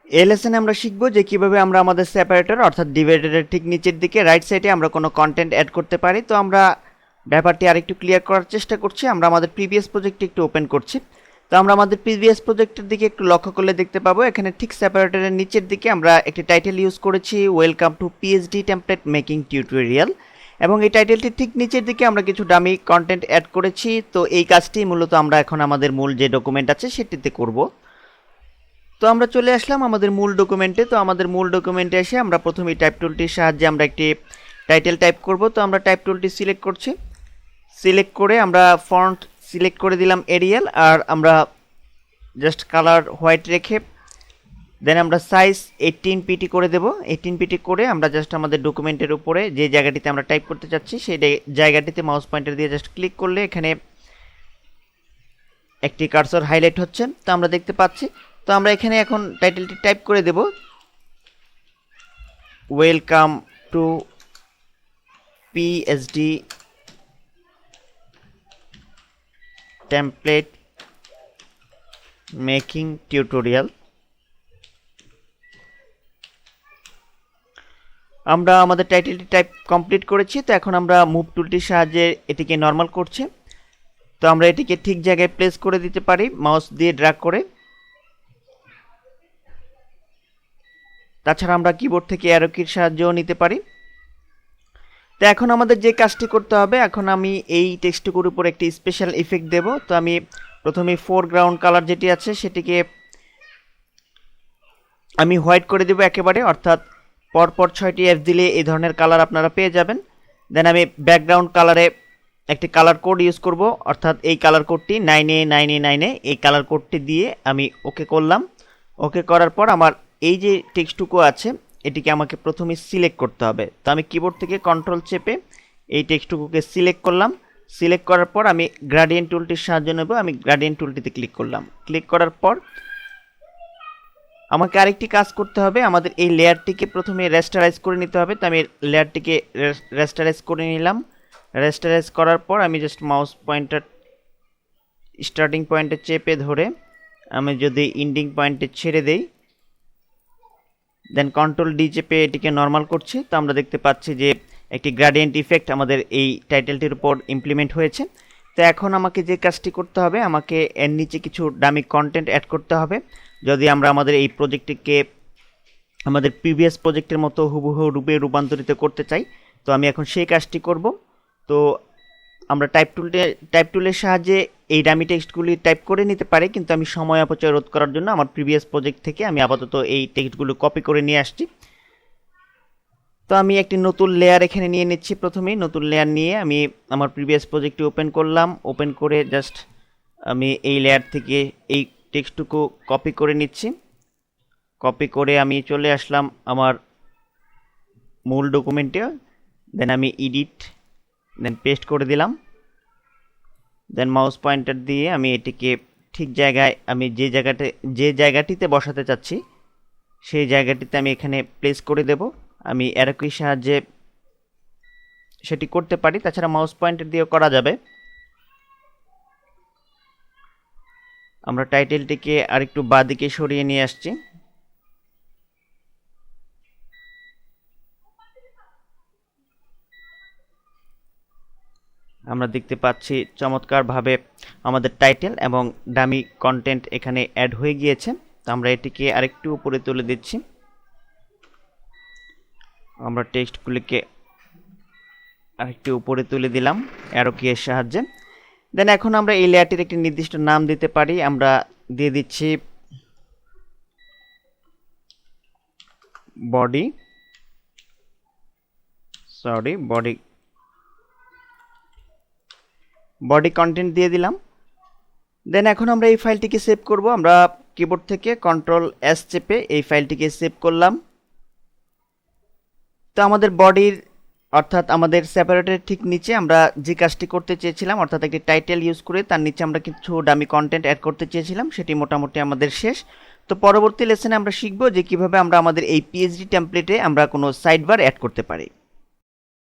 এই লেসনে আমরা শিখব যে কিভাবে আমরা আমাদের সেপারেটর অর্থাৎ ডিভাইডারের ঠিক নিচের দিকে রাইট সাইডে আমরা কোনো কন্টেন্ট অ্যাড করতে পারি। তো আমরা ব্যাপারটি আরেকটু ক্লিয়ার করার চেষ্টা করছি। আমরা আমাদের প্রিভিয়াস প্রজেক্টটি একটু ওপেন করছি। তো আমরা আমাদের প্রিভিয়াস প্রজেক্টের দিকে একটু লক্ষ্য করলে দেখতে পাবো এখানে ঠিক সেপারেটরের নিচের দিকে আমরা একটি টাইটেল ইউজ করেছি, welcome to PhD template making tutorial, এবং এই টাইটেলটির ঠিক নিচের দিকে আমরা কিছু ডামি কন্টেন্ট অ্যাড করেছি। তো এই কাজটি মূলত আমরা এখন আমাদের মূল যে ডকুমেন্ট আছে সেটিতে করব। তো আমরা চলে আসলাম আমাদের মূল ডকুমেন্টে। তো আমাদের মূল ডকুমেন্টে এসে আমরা প্রথমেই টাইপ টুলটির সাহায্যে আমরা একটি টাইটেল টাইপ করব। তো আমরা টাইপ টুলটি সিলেক্ট করছি, সিলেক্ট করে আমরা ফন্ট সিলেক্ট করে দিলাম এরিয়াল, আর আমরা জাস্ট কালার হোয়াইট রেখে দেন আমরা সাইজ 18 পিটি করে দেব। 18 পিটি করে আমরা জাস্ট আমাদের ডকুমেন্টের উপরে যে জায়গাটিতে আমরা টাইপ করতে চাচ্ছি সেই জায়গাটিতে মাউস পয়েন্টার দিয়ে জাস্ট ক্লিক করলে এখানে একটি কার্সর হাইলাইট হচ্ছে, তো আমরা দেখতে পাচ্ছি। তো আমরা এখানে এখন টাইটেলটি টাইপ করে দেব, welcome to PhD template making tutorial. আমরা আমাদের টাইটেলটি টাইপ কমপ্লিট করেছি। তো এখন আমরা মুভ টুলটির সাহায্যে এটিকে নর্মাল করছি। তো আমরা এটিকে ঠিক জায়গায় প্লেস করে দিতে পারি মাউস দিয়ে ড্র্যাগ করে। তাছাড়া আমরা কিবোর্ড থেকে অ্যারো কির সাহায্যও নিতে পারি। তো এখন আমাদের যে কাজটি করতে হবে, এখন আমি এই টেক্সটটুকুর উপর একটি স্পেশাল ইফেক্ট দেব। তো আমি প্রথমে ফোরগ্রাউন্ড কালার যেটি আছে সেটিকে আমি হোয়াইট করে দেব একেবারে, অর্থাৎ পরপর 6টি এফ দিলে এই ধরনের কালার আপনারা পেয়ে যাবেন। দেন আমি ব্যাকগ্রাউন্ড কালারে একটি কালার কোড ইউজ করব, অর্থাৎ এই কালার কোডটি 9A9A9A, এই কালার কোডটি দিয়ে আমি ওকে করলাম। ওকে করার পর আমার এই যে টেক্সটটুকু আছে এটিকে আমাকে প্রথমে সিলেক্ট করতে হবে। তো আমি কিবোর্ড থেকে কন্ট্রোল চেপে এই টেক্সটটুকুকে সিলেক্ট করলাম। সিলেক্ট করার পর আমি গ্রেডিয়েন্ট টুলটির সাহায্য নেব। আমি গ্রেডিয়েন্ট টুলটিতে ক্লিক করলাম। ক্লিক করার পর আমাকে আরেকটি কাজ করতে হবে, আমাদের এই লেয়ারটিকে প্রথমে রেস্টারাইজ করে নিতে হবে। তো আমি লেয়ারটিকে রেস্টারাইজ করে নিলাম। রেস্টারাইজ করার পর আমি জাস্ট মাউস পয়েন্টার স্টার্টিং পয়েন্টে চেপে ধরে আমি যদি এন্ডিং পয়েন্টে ছেড়ে দেই, দেন কন্ট্রোল ডি চেপে এটিকে নর্মাল করছি। তো আমরা দেখতে পাচ্ছি যে একটি গ্রেডিয়েন্ট ইফেক্ট আমাদের এই টাইটেলটির উপর ইমপ্লিমেন্ট হয়েছে। তো এখন আমাকে যে কাজটি করতে হবে, আমাকে এর নিচে কিছু ডামি কন্টেন্ট অ্যাড করতে হবে যদি আমরা আমাদের এই প্রজেক্টটিকে আমাদের প্রিভিয়াস প্রজেক্টের মতো হুবহু রূপে রূপান্তরিত করতে চাই। তো আমি এখন সেই কাজটি করব। তো আমরা টাইপ টুলের সাহায্যে এই ডামি টেক্সটগুলি টাইপ করে নিতে পারি, কিন্তু আমি সময় অপচয় রোধ করার জন্য আমার প্রিভিয়াস প্রজেক্ট থেকে আমি আপাতত এই টেক্সটগুলো কপি করে নিয়ে আসছি। তো আমি একটি নতুন লেয়ার এখানে নিয়ে নিচ্ছি। প্রথমেই নতুন লেয়ার নিয়ে আমি আমার প্রিভিয়াস প্রজেক্টটি ওপেন করলাম। ওপেন করে জাস্ট আমি এই লেয়ার থেকে এই টেক্সটটুকু কপি করে নিচ্ছি। কপি করে আমি চলে আসলাম আমার মূল ডকুমেন্টে। দেন আমি এডিট, দেন পেস্ট করে দিলাম। দেন মাউস পয়েন্টার দিয়ে আমি এটিকে ঠিক জায়গায় আমি যে জায়গাটিতে বসাতে চাচ্ছি সেই জায়গাটিতে আমি এখানে প্লেস করে দেব। আমি অ্যারো কির সাহায্যে সেটি করতে পারি, তাছাড়া মাউস পয়েন্টার দিয়েও করা যাবে। আমরা টাইটেলটিকে আরেকটু বাঁদিকে সরিয়ে নিয়ে আসছি। আমরা দেখতে পাচ্ছি চমৎকারভাবে আমাদের টাইটেল এবং ডামি কন্টেন্ট এখানে অ্যাড হয়ে গিয়েছে। তো আমরা এটিকে আরেকটু উপরে তুলে দিচ্ছি। আমরা টেক্সটগুলিকে আরেকটু উপরে তুলে দিলাম অ্যারো কিয়ের সাহায্যে। দেন এখন আমরা এই লেয়ারটির একটি নির্দিষ্ট নাম দিতে পারি। আমরা দিয়ে দিচ্ছি বডি কন্টেন্ট দিয়ে দিলাম। দেন এখন আমরা এই ফাইলটিকে সেভ করব। আমরা কিবোর্ড থেকে কন্ট্রোল এস চেপে এই ফাইলটিকে সেভ করলাম। তো আমাদের বডির অর্থাৎ আমাদের সেপারেটরের ঠিক নিচে আমরা যে কাজটি করতে চেয়েছিলাম, অর্থাৎ একটি টাইটেল ইউজ করে তার নিচে আমরা কিছু ডামি কন্টেন্ট অ্যাড করতে চেয়েছিলাম, সেটি মোটামুটি আমাদের শেষ। তো পরবর্তী লেসনে আমরা শিখব যে কিভাবে আমরা আমাদের এই পিএইচডি টেমপ্লেটে আমরা কোনো সাইডবার অ্যাড করতে পারি।